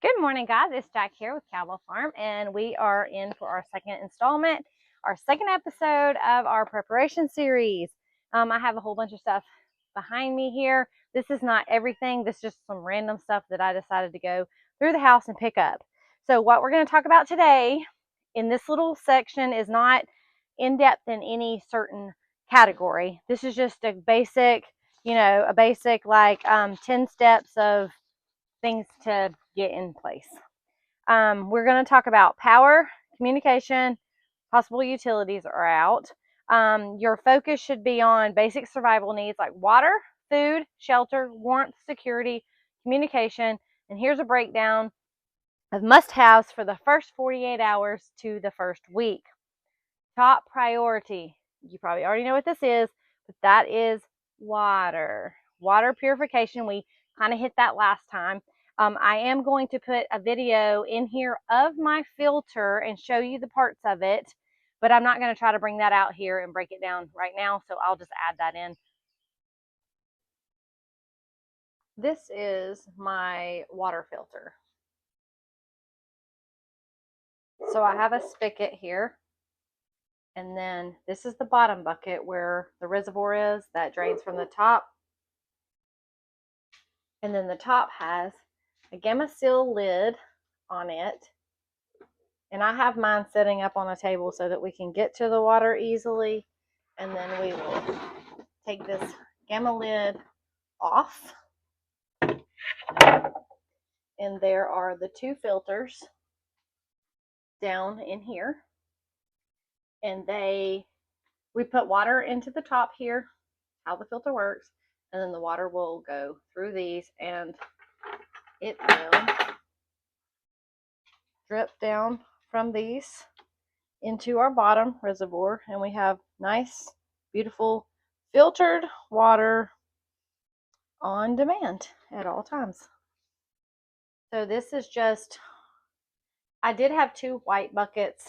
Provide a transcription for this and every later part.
Good morning, guys. It's Jack here with Cowbell Farm, and we are in for our second installment, our second episode of our preparation series. I have a whole bunch of stuff behind me here. This is not everything. This is just some random stuff that I decided to go through the house and pick up. So what we're going to talk about today in this little section is not in depth in any certain category. This is just a basic, a basic like 10 steps of things to get in place. We're going to talk about power, communication, possible utilities are out. Your focus should be on basic survival needs like water, food, shelter, warmth, security, communication. And here's a breakdown of must-haves for the first 48 hours to the first week. Top priority. You probably already know what this is, but that is water. Water purification. We kind of hit that last time. I am going to put a video in here of my filter and show you the parts of it, but I'm not going to try to bring that out here and break it down right now, so I'll just add that in. This is my water filter. So I have a spigot here, and then this is the bottom bucket where the reservoir is that drains from the top. And then the top has a Gamma Seal lid on it. And I have mine setting up on a table so that we can get to the water easily. And then we will take this Gamma lid off. And there are the two filters down in here. And we put water into the top here, how the filter works. And then the water will go through these and it will drip down from these into our bottom reservoir, and we have nice, beautiful, filtered water on demand at all times. So this is just, I did have two white buckets,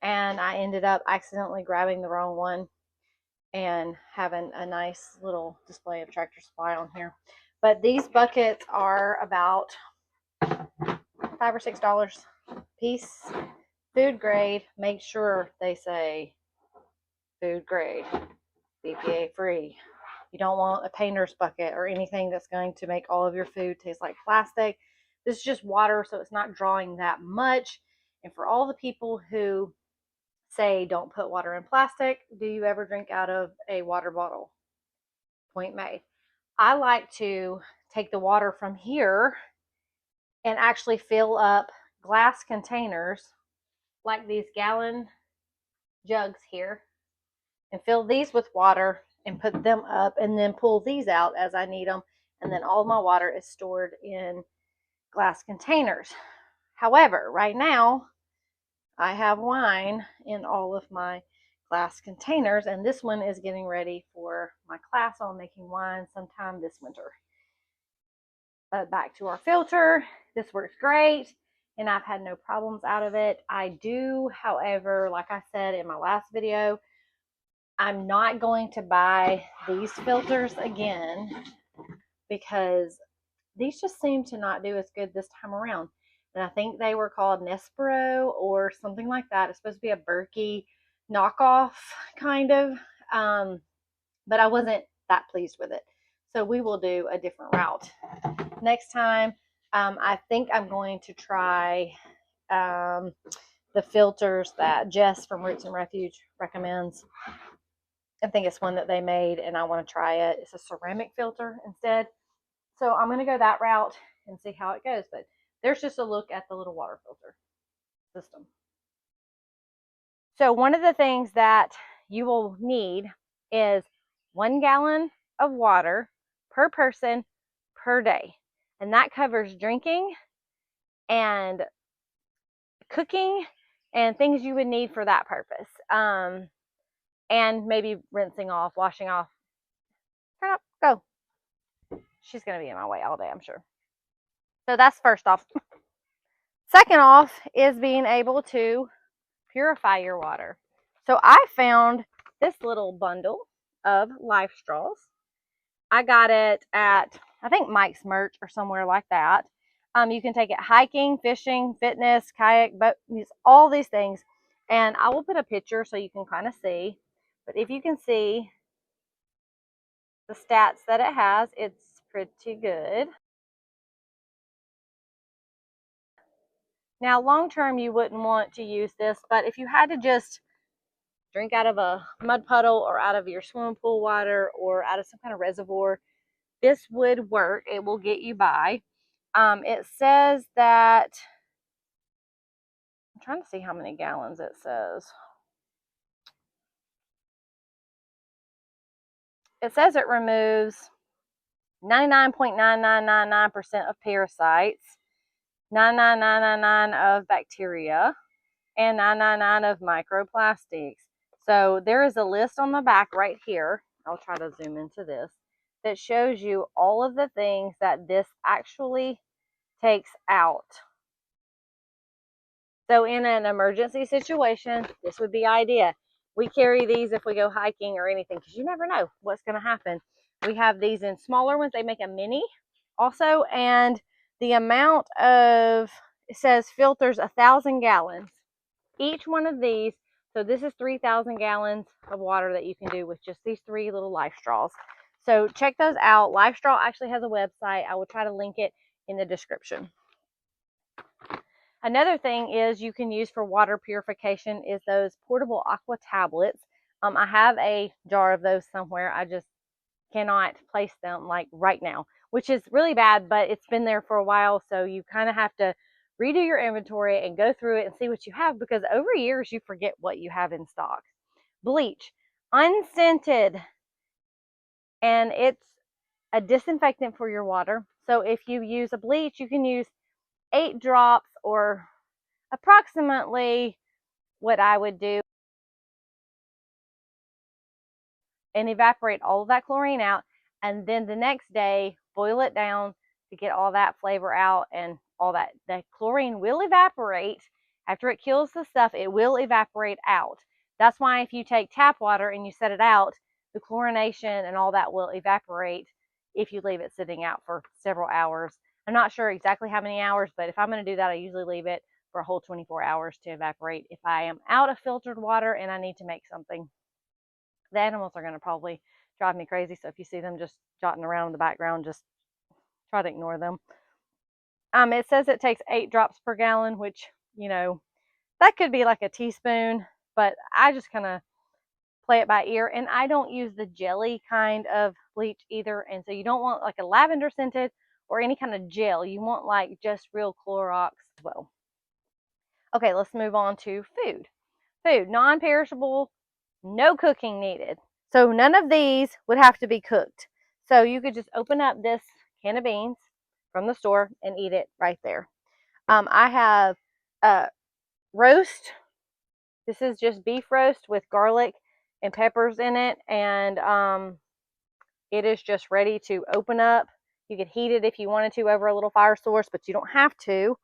and I ended up accidentally grabbing the wrong one and having a nice little display of Tractor Supply on here. But these buckets are about $5 or $6 a piece. Food grade, make sure they say food grade, BPA free. You don't want a painter's bucket or anything that's going to make all of your food taste like plastic. This is just water, so it's not drawing that much. And for all the people who say don't put water in plastic, do you ever drink out of a water bottle? Point made. I like to take the water from here and actually fill up glass containers like these gallon jugs here, and fill these with water and put them up, and then pull these out as I need them. And then all of my water is stored in glass containers. However, right now I have wine in all of my glass containers, and this one is getting ready for my class on making wine sometime this winter. But back to our filter. This works great, and I've had no problems out of it. I do, however, like I said in my last video, I'm not going to buy these filters again because these just seem to not do as good this time around. And I think they were called Nespero or something like that. It's supposed to be a Berkey knockoff kind of, but I wasn't that pleased with it. So we will do a different route next time. I think I'm going to try the filters that Jess from Roots and Refuge recommends. I think it's one that they made, and I want to try it. It's a ceramic filter instead. So I'm going to go that route and see how it goes. But there's just a look at the little water filter system. So one of the things that you will need is 1 gallon of water per person per day. And that covers drinking and cooking and things you would need for that purpose. And maybe rinsing off, washing off. Turn up, go. She's going to be in my way all day, I'm sure. So that's first off. Second off is being able to purify your water. So I found this little bundle of LifeStraws. I got it at, I think, Mike's Merch or somewhere like that. You can take it hiking, fishing, fitness, kayak, boat, all these things. And I will put a picture so you can kind of see. But if you can see the stats that it has, it's pretty good. Now, long term, you wouldn't want to use this, but if you had to just drink out of a mud puddle or out of your swimming pool water or out of some kind of reservoir, this would work. It will get you by. It says that, I'm trying to see how many gallons it says. It says it removes 99.9999% of parasites, 99999 of bacteria, and 999 of microplastics. So there is a list on the back right here. I'll try to zoom into this, that shows you all of the things that this actually takes out. So in an emergency situation, this would be ideal. We carry these if we go hiking or anything, because you never know what's going to happen. We have these in smaller ones. They make a mini also, and the amount of, it says filters 1,000 gallons. Each one of these, so this is 3,000 gallons of water that you can do with just these 3 little LifeStraws. So check those out. LifeStraw actually has a website. I will try to link it in the description. Another thing is you can use for water purification is those portable aqua tablets. I have a jar of those somewhere. I just cannot place them like right now, which is really bad, but it's been there for a while. So you kind of have to redo your inventory and go through it and see what you have, because over years you forget what you have in stock. Bleach, unscented, and it's a disinfectant for your water. So if you use a bleach, you can use 8 drops, or approximately what I would do, and evaporate all of that chlorine out. And then the next day, boil it down to get all that flavor out, and all that. The chlorine will evaporate. After it kills the stuff, it will evaporate out. That's why if you take tap water and you set it out, the chlorination and all that will evaporate if you leave it sitting out for several hours. I'm not sure exactly how many hours, but if I'm going to do that, I usually leave it for a whole 24 hours to evaporate if I am out of filtered water and I need to make something. The animals are going to probably drive me crazy, so if you see them just jotting around in the background, just try to ignore them. It says it takes 8 drops per gallon, which, you know, that could be like a teaspoon, but I just kind of play it by ear. And I don't use the jelly kind of bleach either, and so you don't want like a lavender scented or any kind of gel. You want like just real Clorox as well. Okay, let's move on to food. Food, non-perishable, no cooking needed. So none of these would have to be cooked. So you could just open up this can of beans from the store and eat it right there. I have roast. This is just beef roast with garlic and peppers in it, and it is just ready to open up. You could heat it if you wanted to over a little fire source, but you don't have to.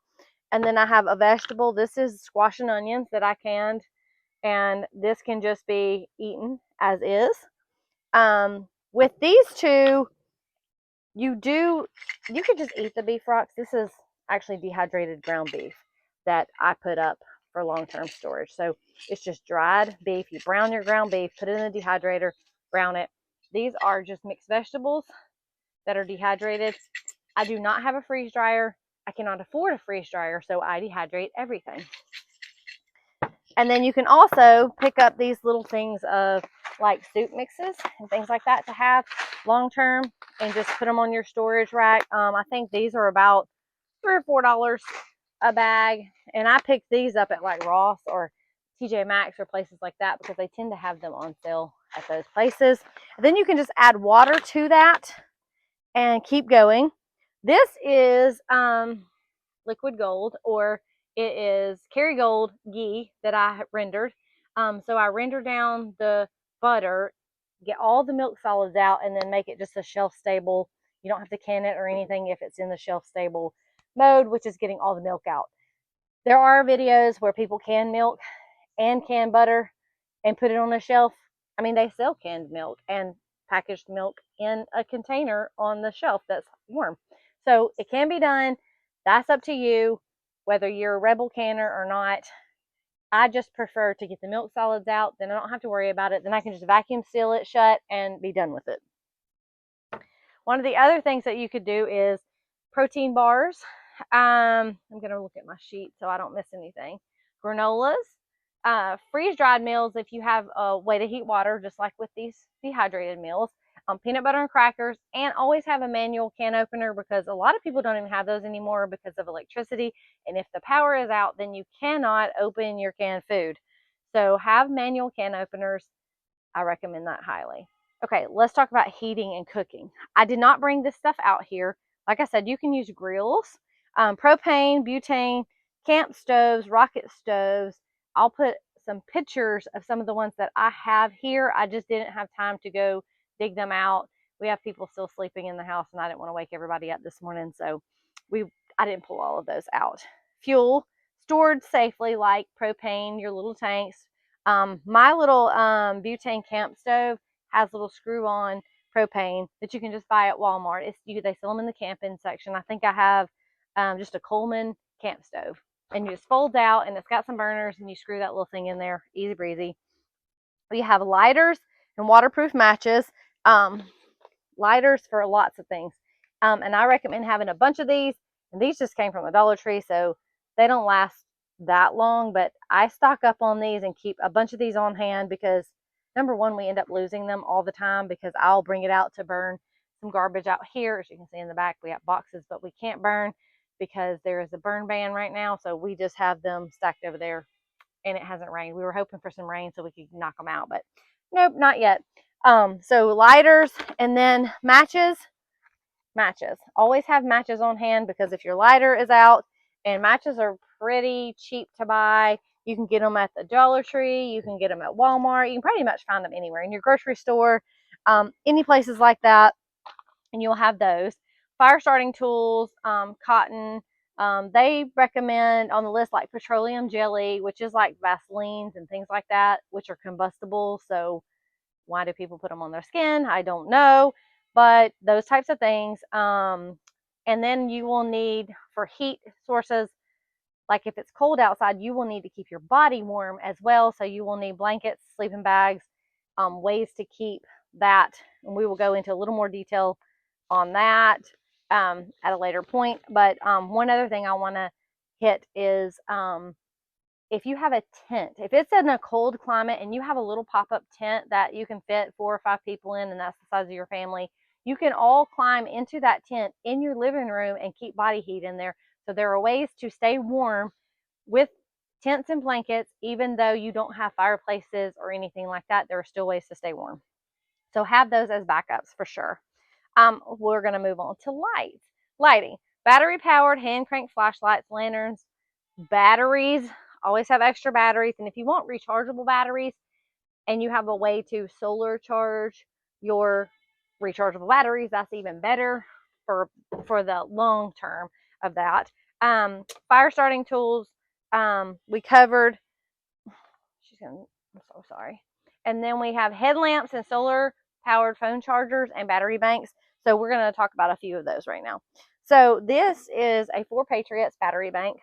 And then I have a vegetable. This is squash and onions that I canned, and this can just be eaten as is. With these two, you could just eat the beef rocks. This is actually dehydrated ground beef that I put up for long-term storage. So it's just dried beef. You brown your ground beef, put it in the dehydrator, brown it. These are just mixed vegetables that are dehydrated. I do not have a freeze dryer. I cannot afford a freeze dryer, so I dehydrate everything. And then you can also pick up these little things of like soup mixes and things like that to have long term, and just put them on your storage rack. I think these are about $3 or $4 a bag, and I picked these up at like Ross or TJ Maxx or places like that, because they tend to have them on sale at those places. And then you can just add water to that and keep going. This is liquid gold, or it is Kerrygold ghee that I rendered. So I render down the butter, get all the milk solids out, and then make it just a shelf stable. You don't have to can it or anything if it's in the shelf stable mode, which is getting all the milk out. There are videos where people can milk and can butter and put it on a shelf. I mean, they sell canned milk and packaged milk in a container on the shelf that's warm. So it can be done. That's up to you, whether you're a rebel canner or not. I just prefer to get the milk solids out, then I don't have to worry about it. Then I can just vacuum seal it shut and be done with it. One of the other things that you could do is protein bars. I'm going to look at my sheet so I don't miss anything. Granolas, freeze-dried meals if you have a way to heat water, just like with these dehydrated meals. Peanut butter and crackers, and always have a manual can opener, because a lot of people don't even have those anymore because of electricity. And if the power is out, then you cannot open your canned food. So have manual can openers. I recommend that highly. Okay, let's talk about heating and cooking. I did not bring this stuff out here. Like I said, you can use grills, propane, butane, camp stoves, rocket stoves. I'll put some pictures of some of the ones that I have here. I just didn't have time to go dig them out. We have people still sleeping in the house, and I didn't want to wake everybody up this morning, so I didn't pull all of those out. Fuel stored safely, like propane, your little tanks. My little butane camp stove has little screw-on propane that you can just buy at Walmart. They sell them in the camping section. I think I have just a Coleman camp stove, and you just fold out, and it's got some burners, and you screw that little thing in there, easy breezy. We have lighters and waterproof matches. Lighters for lots of things, and I recommend having a bunch of these. And these just came from the Dollar Tree, so they don't last that long, but I stock up on these and keep a bunch of these on hand, because number one, we end up losing them all the time, because I'll bring it out to burn some garbage out here. As you can see in the back, we have boxes, but we can't burn because there is a burn ban right now, so we just have them stacked over there, and it hasn't rained. We were hoping for some rain so we could knock them out, but nope, not yet. So lighters, and then matches. Always have matches on hand, because if your lighter is out, and matches are pretty cheap to buy, you can get them at the Dollar Tree, you can get them at Walmart, you can pretty much find them anywhere, in your grocery store, any places like that, and you'll have those. Fire starting tools, cotton. They recommend on the list like petroleum jelly, which is like Vaselines and things like that, which are combustible. So why do people put them on their skin? I don't know, but those types of things. And then you will need, for heat sources, like if it's cold outside, you will need to keep your body warm as well. So you will need blankets, sleeping bags, ways to keep that. And we will go into a little more detail on that at a later point. But one other thing I want to hit is if you have a tent, if it's in a cold climate and you have a little pop-up tent that you can fit 4 or 5 people in, and that's the size of your family, you can all climb into that tent in your living room and keep body heat in there. So there are ways to stay warm with tents and blankets, even though you don't have fireplaces or anything like that. There are still ways to stay warm. So have those as backups for sure. We're going to move on to lighting. Battery powered hand crank flashlights, lanterns, batteries. Always have extra batteries. And if you want rechargeable batteries and you have a way to solar charge your rechargeable batteries, that's even better for the long term of that. Fire starting tools, we covered. I'm so sorry. And then we have headlamps and solar powered phone chargers and battery banks. So we're going to talk about a few of those right now. So this is a 4 Patriots battery bank.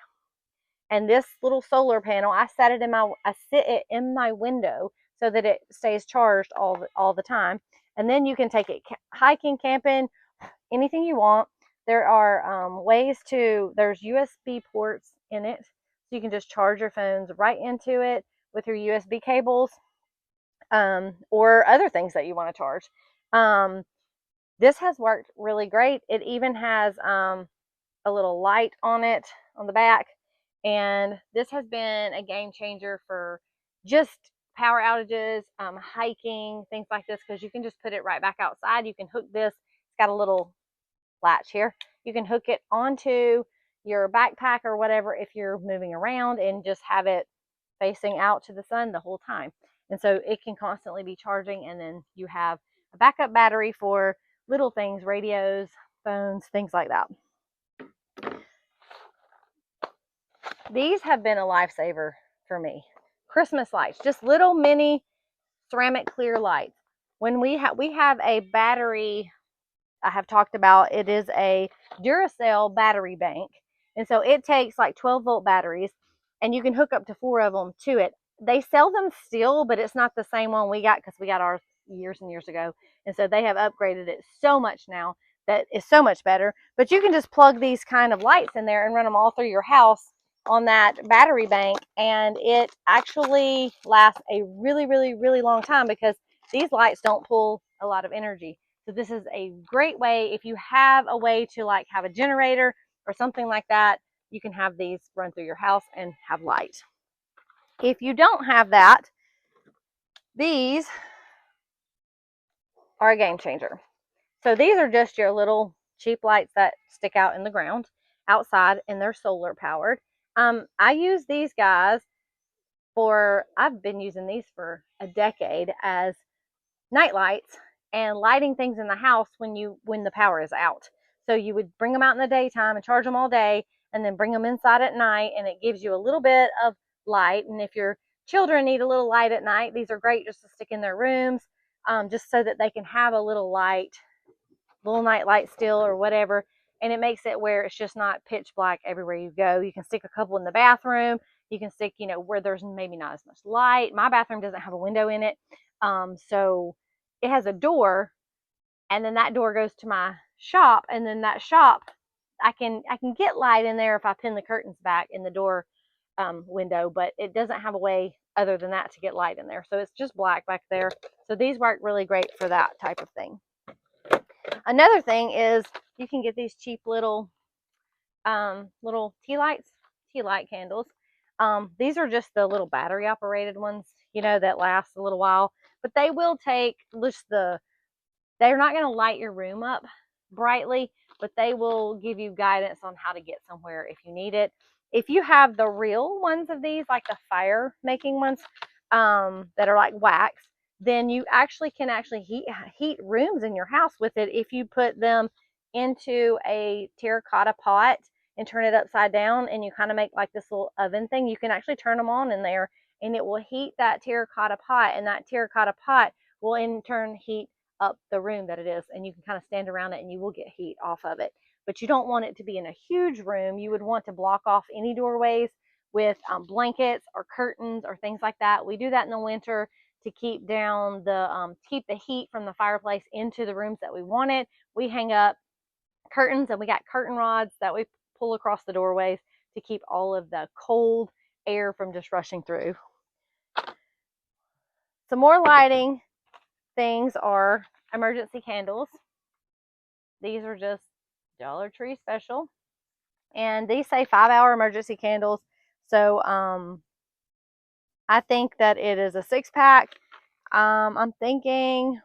And this little solar panel, I sit it in my window so that it stays charged all the time. And then you can take it hiking, camping, anything you want. There are there's USB ports in it. So you can just charge your phones right into it with your USB cables, or other things that you want to charge. This has worked really great. It even has a little light on it on the back. And this has been a game changer for just power outages, hiking, things like this, because you can just put it right back outside. You can hook this. It's got a little latch here. You can hook it onto your backpack or whatever if you're moving around, and just have it facing out to the sun the whole time. And so it can constantly be charging, and then you have a backup battery for little things, radios, phones, things like that. These have been a lifesaver for me. Christmas lights, just little mini ceramic clear lights. When we have a battery, I have talked about, it is a Duracell battery bank, And so it takes like 12-volt batteries, and you can hook up to 4 of them to it. They sell them still, but it's not the same one we got, because we got ours years and years ago. And so they have upgraded it so much now that it's so much better. But you can just plug these kind of lights in there and run them all through your house on that battery bank, and it actually lasts a really, really, really long time, because these lights don't pull a lot of energy. So this is a great way if you have a way to like have a generator or something like that. You can have these run through your house and have light. If you don't have that, these are a game changer. So these are just your little cheap lights that stick out in the ground outside, and they're solar powered. I use these guys I've been using these for a decade as night lights and lighting things in the house when the power is out. So you would bring them out in the daytime and charge them all day, and then bring them inside at night, and it gives you a little bit of light. And if your children need a little light at night, these are great just to stick in their rooms, just so that they can have a little light, little night light still or whatever. And it makes it where it's just not pitch black everywhere you go. You can stick a couple in the bathroom. You can stick, where there's maybe not as much light. My bathroom doesn't have a window in it. So it has a door, and then that door goes to my shop, and then that shop, I can get light in there if I pin the curtains back in the door window, but it doesn't have a way other than that to get light in there. So it's just black back there. So these work really great for that type of thing. Another thing is you can get these cheap little tea light candles. These are just the little battery operated ones, that last a little while, but they will take just they're not going to light your room up brightly, but they will give you guidance on how to get somewhere if you need it. If you have the real ones of these, like the fire making ones, that are like wax, then you can heat rooms in your house with it. If you put them into a terracotta pot and turn it upside down, and you kind of make like this little oven thing, you can actually turn them on in there, and it will heat that terracotta pot, and that terracotta pot will in turn heat up the room that it is, and you can kind of stand around it and you will get heat off of it. But you don't want it to be in a huge room. You would want to block off any doorways with blankets or curtains or things like that. We do that in the winter to keep down keep the heat from the fireplace into the rooms that we want it. We hang up curtains, and we got curtain rods that we pull across the doorways to keep all of the cold air from just rushing through. Some more lighting things are emergency candles. These are just Dollar Tree special, and these say 5-hour emergency candles. So I think that it is a 6-pack. I'm thinking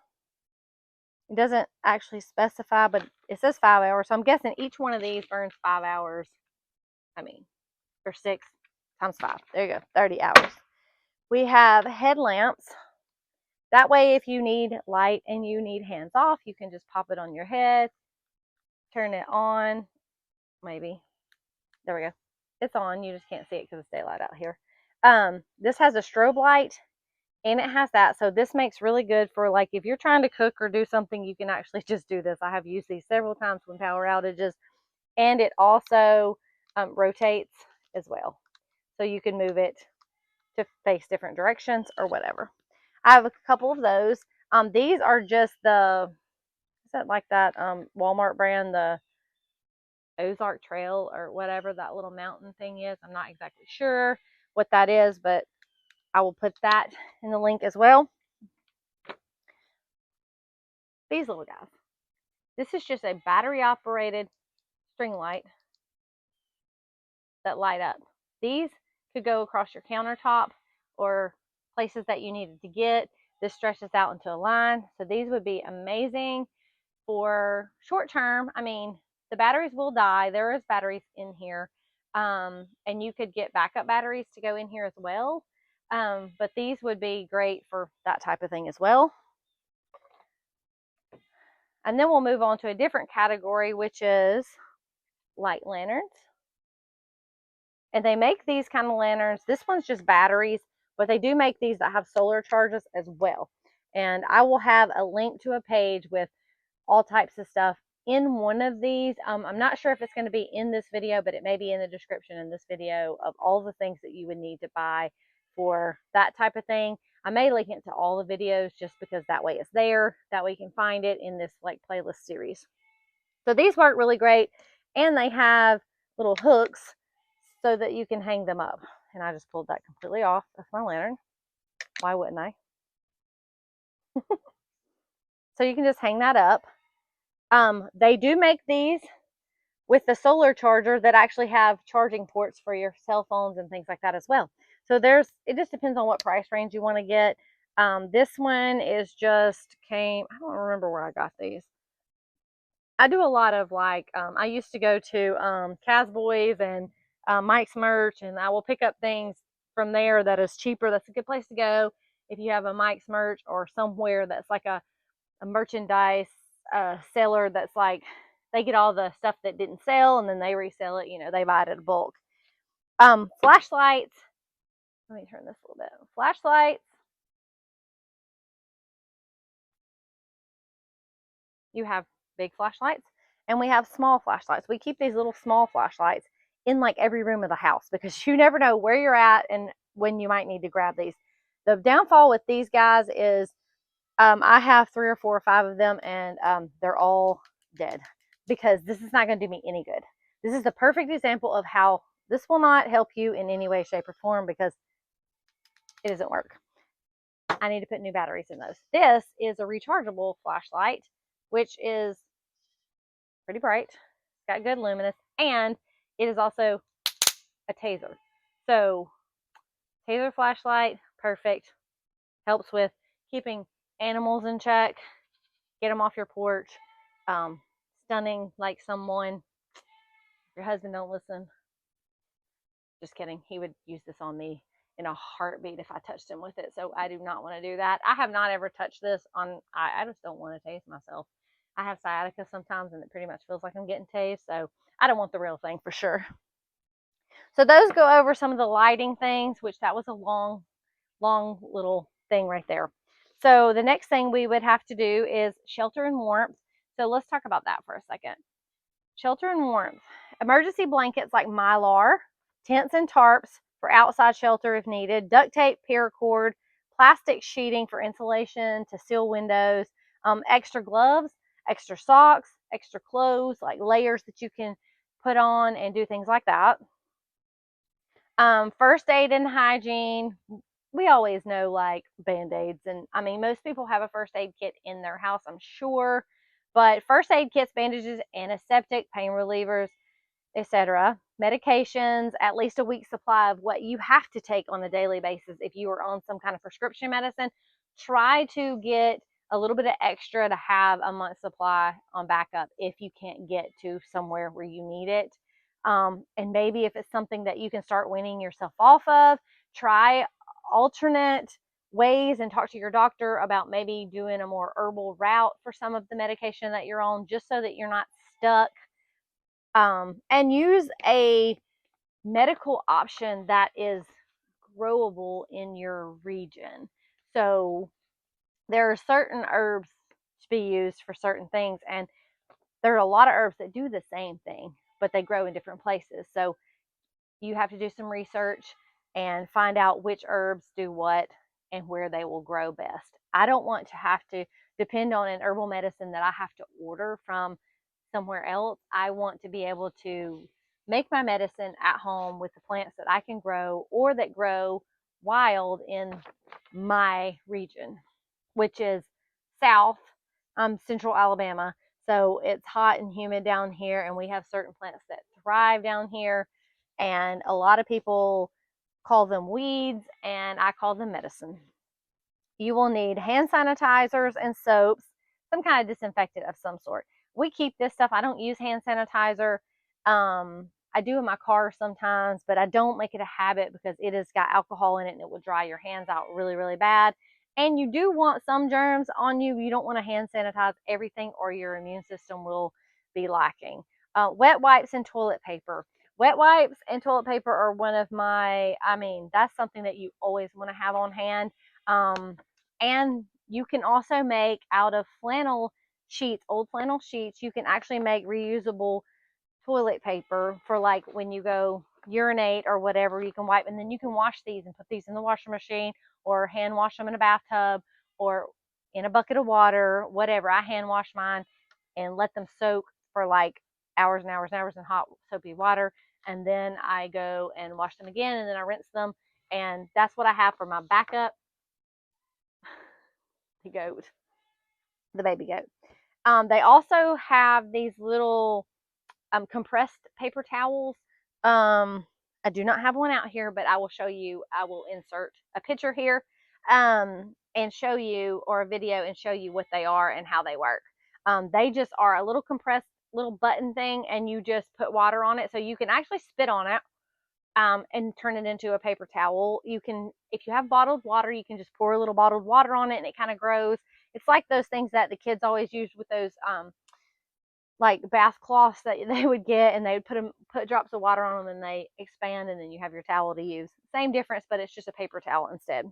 it doesn't actually specify, but it says 5 hours. So I'm guessing each one of these burns 5 hours. Or 6 times 5. There you go, 30 hours. We have headlamps. That way, if you need light and you need hands off, you can just pop it on your head, turn it on. Maybe. There we go. It's on. You just can't see it because it's daylight out here. This has a strobe light, and it has that. So this makes really good for like if you're trying to cook or do something, you can actually just do this. I have used these several times when power outages, and it also rotates as well. So you can move it to face different directions or whatever. I have a couple of those. These are just is that like that Walmart brand, the Ozark Trail or whatever that little mountain thing is. I'm not exactly sure what that is, but I will put that in the link as well. These little guys. This is just a battery operated string light that light up. These could go across your countertop or places that you needed to get. This stretches out into a line. So these would be amazing for short term. The batteries will die. There is batteries in here. And you could get backup batteries to go in here as well. But these would be great for that type of thing as well. And then we'll move on to a different category, which is light lanterns. And they make these kind of lanterns. This one's just batteries, but they do make these that have solar charges as well. And I will have a link to a page with all types of stuff in one of these. I'm not sure if it's going to be in this video, but it may be in the description in this video of all the things that you would need to buy for that type of thing. I may link it to all the videos just because that way it's there. That way you can find it in this like playlist series. So these work really great, and they have little hooks so that you can hang them up. And I just pulled that completely off of my lantern. Why wouldn't I? So you can just hang that up. They do make these with the solar charger that actually have charging ports for your cell phones and things like that as well. So it just depends on what price range you want to get. This one is just I don't remember where I got these. I do a lot of like, I used to go to Casboys and Mike's Merch, and I will pick up things from there that is cheaper. That's a good place to go if you have a Mike's Merch or somewhere that's like a merchandise seller that's like, they get all the stuff that didn't sell and then they resell it. They buy it at a bulk. Flashlights. Let me turn this a little bit. Flashlights. You have big flashlights and we have small flashlights. We keep these little small flashlights in like every room of the house because you never know where you're at and when you might need to grab these. The downfall with these guys is I have 3 or 4 or 5 of them, and they're all dead because this is not going to do me any good. This is the perfect example of how this will not help you in any way, shape, or form because it doesn't work. I need to put new batteries in those. This is a rechargeable flashlight, which is pretty bright. It's got good luminous, and it is also a taser. So taser flashlight, perfect. Helps with keeping animals in check. Get them off your porch. Stunning like someone. Your husband don't listen. Just kidding. He would use this on me in a heartbeat if I touched him with it. So I do not want to do that. I have not ever touched this on. I just don't want to tase myself. I have sciatica sometimes, and it pretty much feels like I'm getting tased. So I don't want the real thing for sure. So those go over some of the lighting things, which that was a long little thing right there. So the next thing we would have to do is shelter and warmth. So let's talk about that for a second. Shelter and warmth. Emergency blankets like Mylar, tents and tarps for outside shelter if needed, duct tape, paracord, plastic sheeting for insulation to seal windows, extra gloves, extra socks, extra clothes, like layers that you can put on and do things like that. First aid and hygiene. We always know like band-aids, and I mean most people have a first aid kit in their house, I'm sure, but first aid kits, bandages, antiseptic, pain relievers, etc. Medications, at least a week's supply of what you have to take on a daily basis. If you are on some kind of prescription medicine, try to get a little bit of extra to have a month's supply on backup if you can't get to somewhere where you need it. And maybe if it's something that you can start weaning yourself off of, try alternate ways and talk to your doctor about maybe doing a more herbal route for some of the medication that you're on, just so that you're not stuck. And use a medical option that is growable in your region. So there are certain herbs to be used for certain things, and there are a lot of herbs that do the same thing, but they grow in different places. So you have to do some research and find out which herbs do what and where they will grow best. I don't want to have to depend on an herbal medicine that I have to order from somewhere else. I want to be able to make my medicine at home with the plants that I can grow or that grow wild in my region, which is South, Central Alabama. So it's hot and humid down here, and we have certain plants that thrive down here. And a lot of people call them weeds, and I call them medicine. You will need hand sanitizers and soaps, some kind of disinfectant of some sort. We keep this stuff. I don't use hand sanitizer. I do in my car sometimes, but I don't make it a habit because it has got alcohol in it and it will dry your hands out really, really bad. And you do want some germs on you. You don't want to hand sanitize everything or your immune system will be lacking. Wet wipes and toilet paper. Wet wipes and toilet paper are one of my, that's something that you always want to have on hand. And you can also make out of flannel sheets, old flannel sheets, you can actually make reusable toilet paper for like when you go urinate or whatever. You can wipe, and then you can wash these and put these in the washing machine, or hand wash them in a bathtub, or in a bucket of water, whatever. I hand wash mine and let them soak for like hours and hours and hours in hot soapy water, and then I go and wash them again, and then I rinse them. And that's what I have for my backup. The goat, the baby goat. They also have these little compressed paper towels. I do not have one out here, but I will show you. I will insert a picture here and show you, or a video and show you what they are and how they work. They just are a little compressed little button thing, and you just put water on it, so you can actually spit on it and turn it into a paper towel. You can, if you have bottled water, you can just pour a little bottled water on it, and it kind of grows. It's like those things that the kids always used with those like bath cloths that they would get, and they would put drops of water on them, and they expand, and then you have your towel to use. Same difference, but it's just a paper towel instead.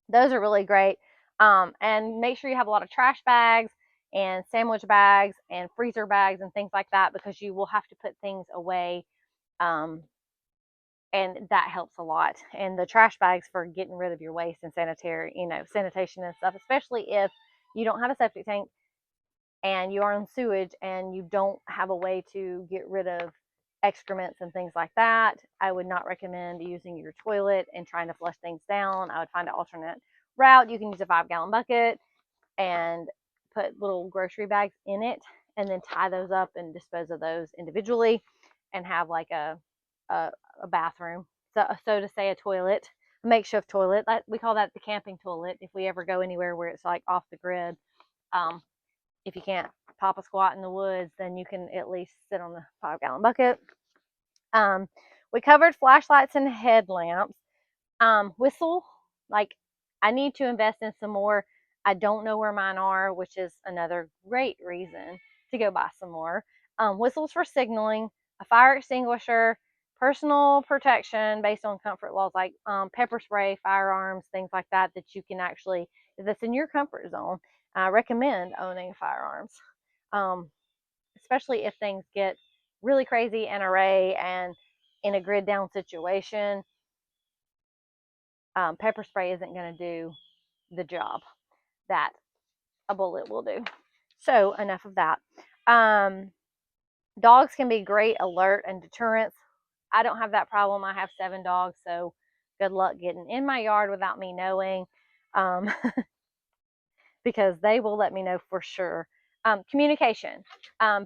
Those are really great. And make sure you have a lot of trash bags and sandwich bags and freezer bags and things like that, because you will have to put things away. And that helps a lot. And the trash bags for getting rid of your waste and sanitary, sanitation and stuff, especially if you don't have a septic tank and you are on sewage and you don't have a way to get rid of excrements and things like that. I would not recommend using your toilet and trying to flush things down. I would find an alternate route. You can use a 5-gallon bucket and put little grocery bags in it, and then tie those up and dispose of those individually, and have like a bathroom. So to say, a toilet, a makeshift toilet. We call that the camping toilet if we ever go anywhere where it's like off the grid. If you can't pop a squat in the woods, then you can at least sit on the 5-gallon bucket. We covered flashlights and headlamps. Whistle, like, I need to invest in some more. I don't know where mine are, which is another great reason to go buy some more. Whistles for signaling, a fire extinguisher, personal protection based on comfort laws, like pepper spray, firearms, things like that, that you can actually, that's in your comfort zone. I recommend owning firearms, especially if things get really crazy and array and in a grid down situation. Pepper spray isn't going to do the job that a bullet will do. So enough of that. Dogs can be great alert and deterrents. I don't have that problem. I have 7 dogs, so good luck getting in my yard without me knowing, because they will let me know for sure. Communication,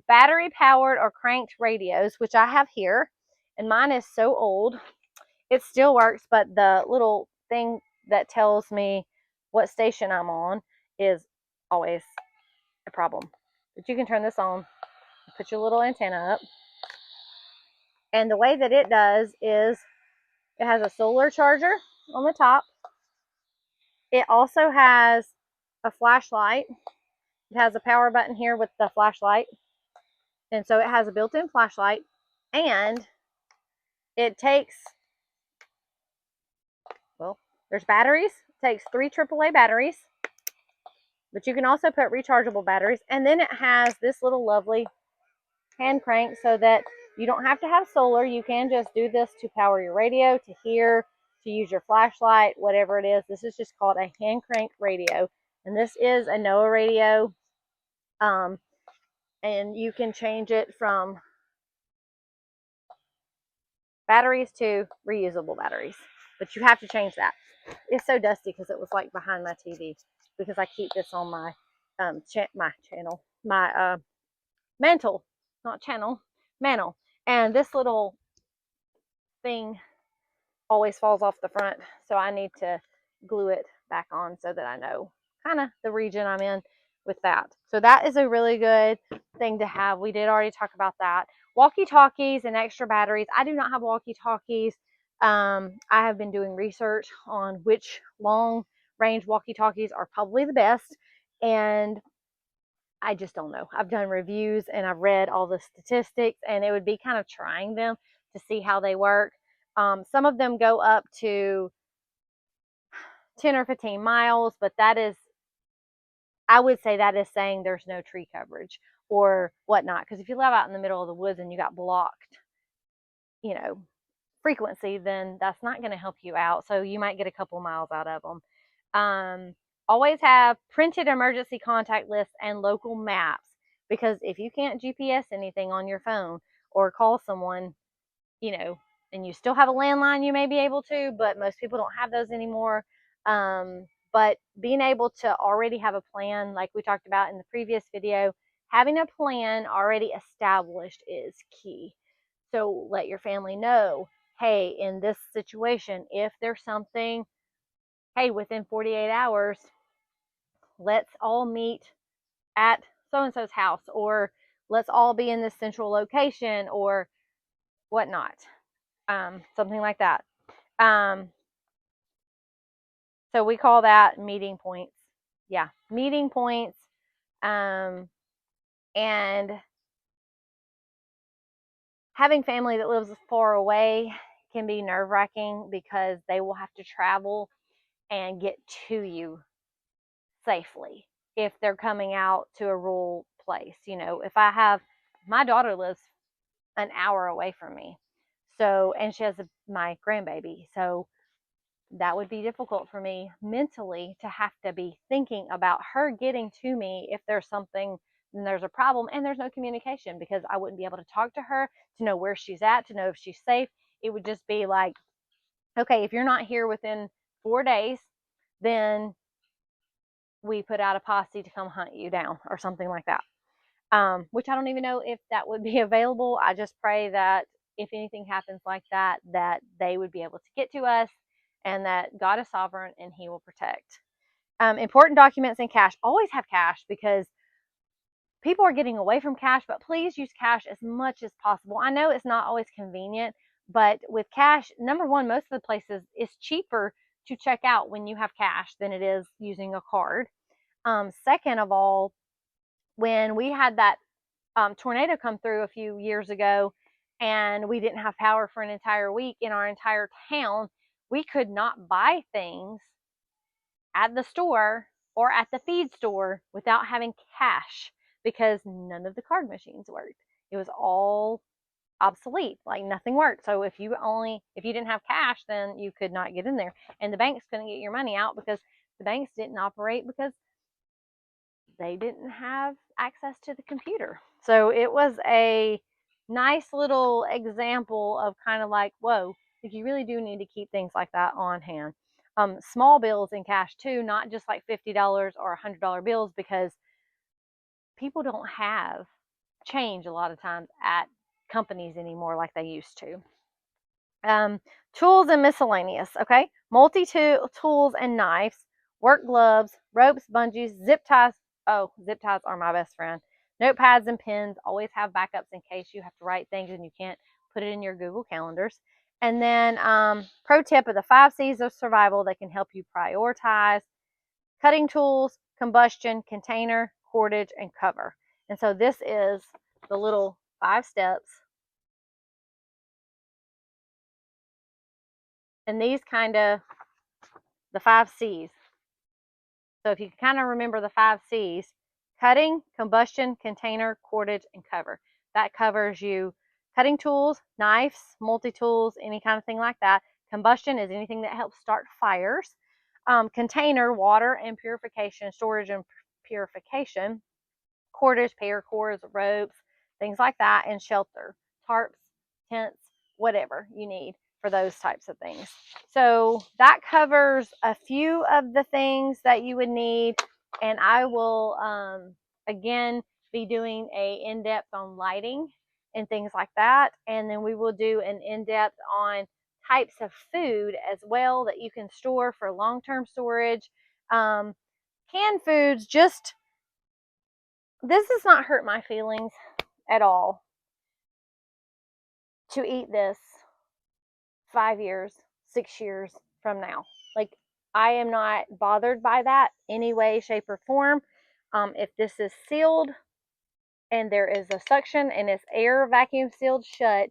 battery powered or cranked radios, which I have here, and mine is so old it still works, but the little thing that tells me what station I'm on is always a problem. But you can turn this on, put your little antenna up, and the way that it does is it has a solar charger on the top. It also has a flashlight. It has a power button here with the flashlight, and so it has a built-in flashlight, and it takes, well, there's batteries. It takes 3 AAA batteries, but you can also put rechargeable batteries. And then it has this little lovely hand crank, so that you don't have to have solar. You can just do this to power your radio, to hear, to use your flashlight, whatever it is. This is just called a hand crank radio, and this is a NOAA radio. And you can change it from batteries to reusable batteries, but you have to change that. It's so dusty because it was like behind my TV, because I keep this on my mantle, not channel, mantle. And this little thing always falls off the front, so I need to glue it back on so that I know kind of the region I'm in with that. So that is a really good thing to have. We did already talk about that. Walkie-talkies and extra batteries. I do not have walkie-talkies. I have been doing research on which long-range walkie-talkies are probably the best, and I just don't know. I've done reviews and I've read all the statistics, and it would be kind of trying them to see how they work. Some of them go up to 10 or 15 miles, but that is, I would say that is saying there's no tree coverage or whatnot. Because if you live out in the middle of the woods and you got blocked, you know, frequency, then that's not going to help you out. So you might get a couple miles out of them. Always have printed emergency contact lists and local maps, because if you can't GPS anything on your phone or call someone, you know, and you still have a landline, you may be able to, but most people don't have those anymore. But being able to already have a plan, like we talked about in the previous video, having a plan already established is key. So let your family know, hey, in this situation, if there's something, hey, within 48 hours, let's all meet at so-and-so's house, or let's all be in this central location, or whatnot. Something like that. So we call that meeting points. Yeah, meeting points. And having family that lives far away can be nerve-wracking, because they will have to travel and get to you safely if they're coming out to a rural place. You know, if I have, my daughter lives an hour away from me, so, and she has my grandbaby, so that would be difficult for me mentally to have to be thinking about her getting to me if there's something and there's a problem and there's no communication, because I wouldn't be able to talk to her to know where she's at, to know if she's safe. It would just be like, okay, if you're not here within 4 days, then we put out a posse to come hunt you down, or something like that. Which I don't even know if that would be available. I just pray that if anything happens like that, that they would be able to get to us, and that God is sovereign and He will protect. Important documents and cash. Always have cash, because people are getting away from cash, but please use cash as much as possible. I know it's not always convenient, but with cash, number one, most of the places, it's cheaper to check out when you have cash than it is using a card. Second of all, when we had that tornado come through a few years ago, and we didn't have power for an entire week in our entire town, we could not buy things at the store or at the feed store without having cash, because none of the card machines worked. It was all obsolete, like nothing worked. So if you didn't have cash, then you could not get in there, and the banks couldn't get your money out, because the banks didn't operate, because they didn't have access to the computer. So it was a nice little example of kind of like, whoa, like you really do need to keep things like that on hand. Small bills in cash too, not just like $50 or $100 bills, because people don't have change a lot of times at companies anymore like they used to. Tools and miscellaneous, okay? Multi-tools and knives, work gloves, ropes, bungees, zip ties. Oh, zip ties are my best friend. Notepads and pens. Always have backups in case you have to write things and you can't put it in your Google calendars. And then pro tip of the 5 C's of survival that can help you prioritize: cutting tools, combustion, container, cordage, and cover. And so this is the little 5 steps. And these kind of, the 5 C's. So if you kind of remember the 5 C's: cutting, combustion, container, cordage, and cover. That covers you cutting tools, knives, multi-tools, any kind of thing like that. Combustion is anything that helps start fires. Container, water and purification, storage and purification. Cordage, paracords, ropes, things like that. And shelter, tarps, tents, whatever you need for those types of things. So that covers a few of the things that you would need. And I will, again, be doing a in-depth on lighting and things like that. And then we will do an in-depth on types of food as well that you can store for long-term storage. Canned foods, just, this does not hurt my feelings at all to eat this 5 years, 6 years from now. Like, I am not bothered by that any way, shape, or form. If this is sealed and there is a suction and it's air vacuum sealed shut,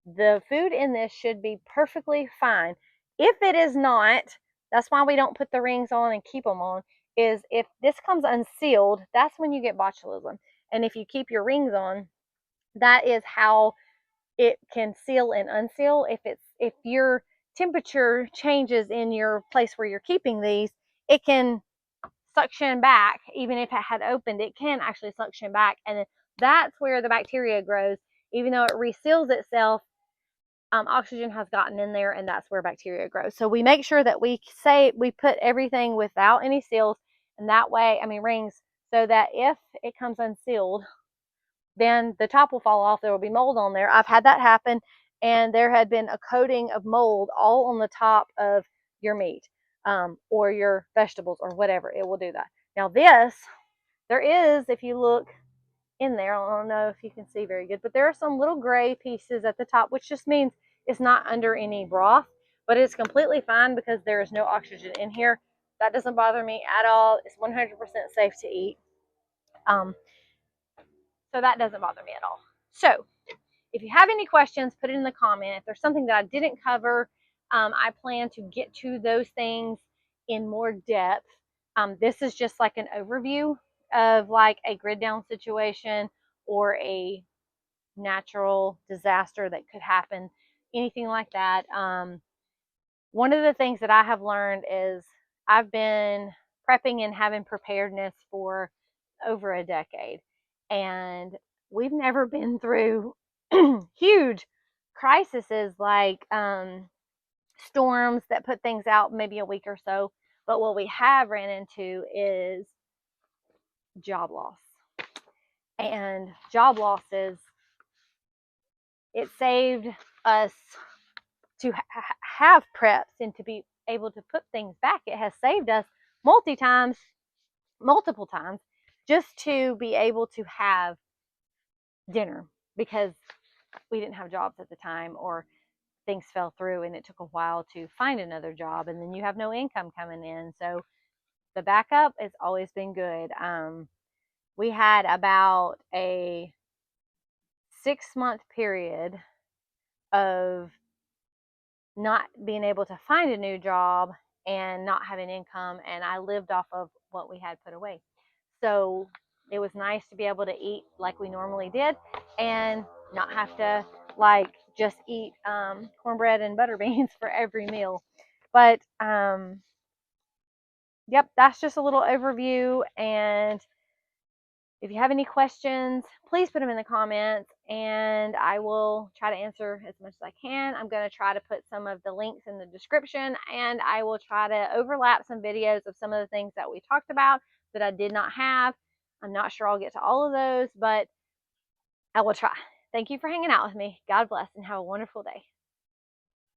the food in this should be perfectly fine. If it is not, that's why we don't put the rings on and keep them on. is if this comes unsealed, that's when you get botulism. And if you keep your rings on, that is how it can seal and unseal. If your temperature changes in your place where you're keeping these, it can suction back. Even if it had opened, it can actually suction back, and that's where the bacteria grows. Even though it reseals itself, oxygen has gotten in there, and that's where bacteria grows. So we make sure that we put everything without any seals, and that way, rings, so that if it comes unsealed, then the top will fall off. There will be mold on there. I've had that happen, and there had been a coating of mold all on the top of your meat, or your vegetables or whatever. It will do that. Now this, there is, if you look in there, I don't know if you can see very good, but there are some little gray pieces at the top, which just means it's not under any broth, but it's completely fine because there is no oxygen in here. That doesn't bother me at all. It's 100% safe to eat. So that doesn't bother me at all. So if you have any questions, put it in the comment. If there's something that I didn't cover, I plan to get to those things in more depth. This is just like an overview of like a grid down situation or a natural disaster that could happen, anything like that. One of the things that I have learned is I've been prepping and having preparedness for over a decade, and we've never been through huge crises like storms that put things out maybe a week or so. But what we have ran into is job loss. And job losses, it saved us to have preps and to be able to put things back. It has saved us multiple times, just to be able to have dinner, because we didn't have jobs at the time, or things fell through and it took a while to find another job, and then you have no income coming in. So the backup has always been good. We had about a 6-month period of not being able to find a new job and not having income, and I lived off of what we had put away. So it was nice to be able to eat like we normally did and not have to like just eat cornbread and butter beans for every meal. But yep, that's just a little overview, and if you have any questions, please put them in the comments, and I will try to answer as much as I can. I'm going to try to put some of the links in the description, and I will try to overlap some videos of some of the things that we talked about that I did not have. I'm not sure I'll get to all of those, but I will try. Thank you for hanging out with me. God bless, and have a wonderful day.